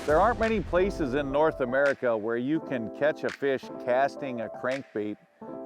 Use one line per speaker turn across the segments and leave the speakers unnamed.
There aren't many places in North America where you can catch a fish casting a crankbait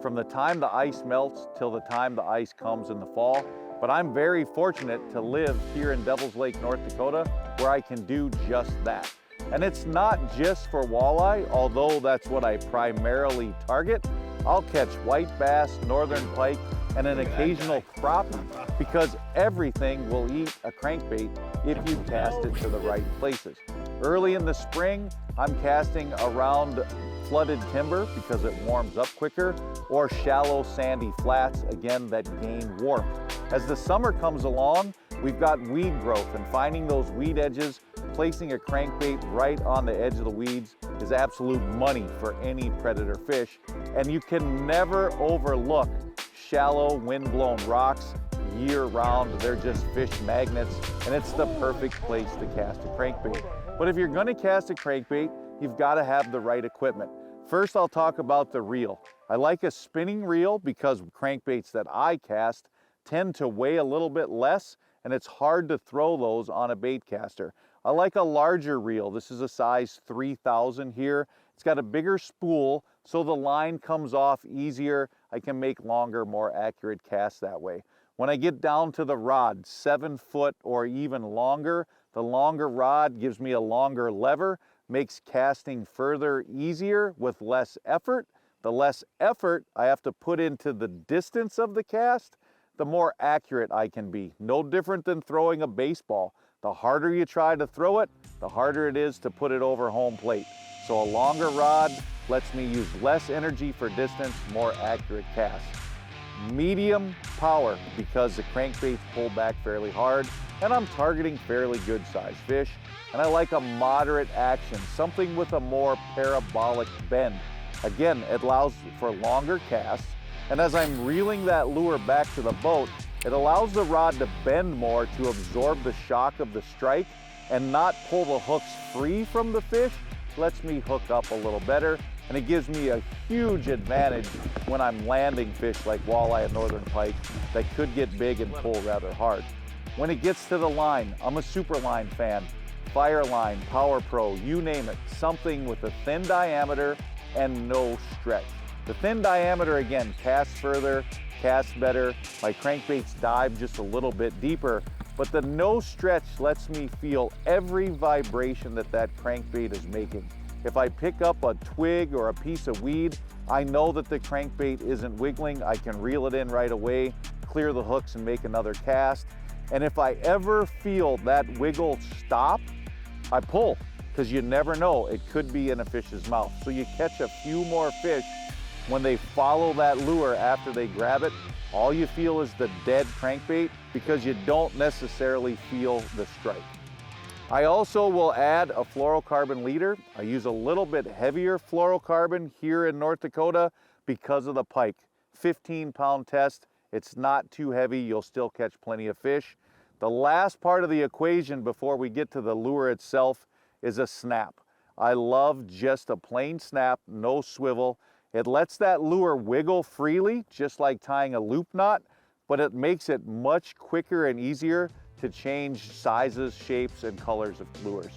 from the time the ice melts till the time the ice comes in the fall. But I'm very fortunate to live here in Devil's Lake, North Dakota, where I can do just that. And it's not just for walleye, although that's what I primarily target. I'll catch white bass, northern pike, and an occasional crappie, because everything will eat a crankbait if you cast it to the right places. Early in the spring, I'm casting around flooded timber because it warms up quicker, or shallow sandy flats, again, that gain warmth. As the summer comes along, we've got weed growth, and finding those weed edges, placing a crankbait right on the edge of the weeds is absolute money for any predator fish. And you can never overlook shallow wind-blown rocks year-round. They're just fish magnets, and it's the perfect place to cast a crankbait. But if you're gonna cast a crankbait, you've gotta have the right equipment. First, I'll talk about the reel. I like a spinning reel because crankbaits that I cast tend to weigh a little bit less, and it's hard to throw those on a bait caster. I like a larger reel. This is a size 3000 here. It's got a bigger spool, so the line comes off easier. I can make longer, more accurate casts that way. When I get down to the rod, 7 foot or even longer, the longer rod gives me a longer lever, makes casting further easier with less effort. The less effort I have to put into the distance of the cast, the more accurate I can be. No different than throwing a baseball. The harder you try to throw it, the harder it is to put it over home plate. So a longer rod lets me use less energy for distance, more accurate casts. Medium power, because the crankbaits pull back fairly hard, and I'm targeting fairly good sized fish. And I like a moderate action, something with a more parabolic bend. Again, it allows for longer casts, and as I'm reeling that lure back to the boat, it allows the rod to bend more to absorb the shock of the strike and not pull the hooks free from the fish. Lets me hook up a little better, and it gives me a huge advantage when I'm landing fish like walleye and northern pike that could get big and pull rather hard. When it gets to the line, I'm a Superline fan. Fireline, Power Pro, you name it, something with a thin diameter and no stretch. The thin diameter, again, casts further, casts better. My crankbaits dive just a little bit deeper, but the no stretch lets me feel every vibration that that crankbait is making. If I pick up a twig or a piece of weed, I know that the crankbait isn't wiggling. I can reel it in right away, clear the hooks and make another cast. And if I ever feel that wiggle stop, I pull, because you never know, it could be in a fish's mouth. So you catch a few more fish when they follow that lure after they grab it. All you feel is the dead crankbait because you don't necessarily feel the strike. I also will add a fluorocarbon leader. I use a little bit heavier fluorocarbon here in North Dakota because of the pike. 15-pound test. It's not too heavy. You'll still catch plenty of fish. The last part of the equation before we get to the lure itself is a snap. I love just a plain snap, no swivel. It lets that lure wiggle freely, just like tying a loop knot, but it makes it much quicker and easier to change sizes, shapes, and colors of lures.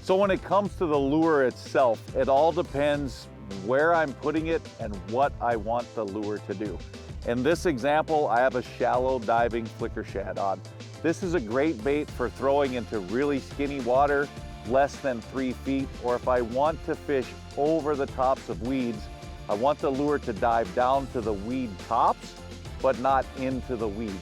So when it comes to the lure itself, it all depends where I'm putting it and what I want the lure to do. In this example, I have a shallow diving flicker shad on. This is a great bait for throwing into really skinny water, less than 3 feet, or if I want to fish over the tops of weeds, I want the lure to dive down to the weed tops, but not into the weeds.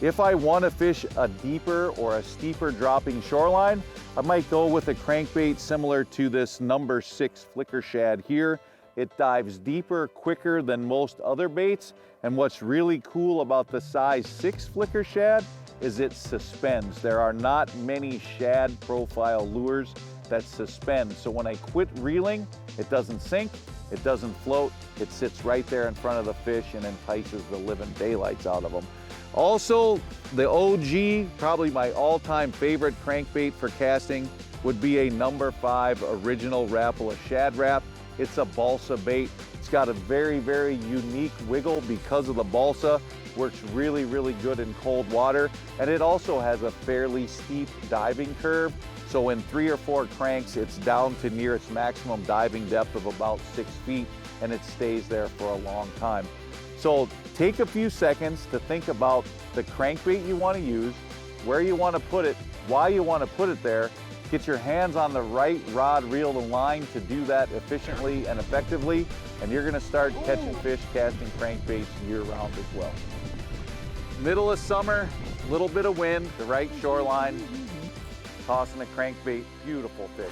If I want to fish a deeper or a steeper dropping shoreline, I might go with a crankbait similar to this number 6 flicker shad here. It dives deeper, quicker than most other baits, and what's really cool about the size 6 flicker shad is it suspends. There are not many shad profile lures that suspend, so when I quit reeling, it doesn't sink, it doesn't float, it sits right there in front of the fish and entices the living daylights out of them. Also, the OG, probably my all-time favorite crankbait for casting, would be a number 5 original Rapala Shad Rap. It's a balsa bait. It's got a very, very unique wiggle because of the balsa. Works really, really good in cold water. And it also has a fairly steep diving curve. So in 3 or 4 cranks, it's down to near its maximum diving depth of about 6 feet, and it stays there for a long time. So take a few seconds to think about the crankbait you want to use, where you want to put it, why you want to put it there. Get your hands on the right rod, reel, and line to do that efficiently and effectively, and you're going to start catching fish, casting crankbaits year-round as well. Middle of summer, little bit of wind, the right shoreline, tossing a crankbait, beautiful fish.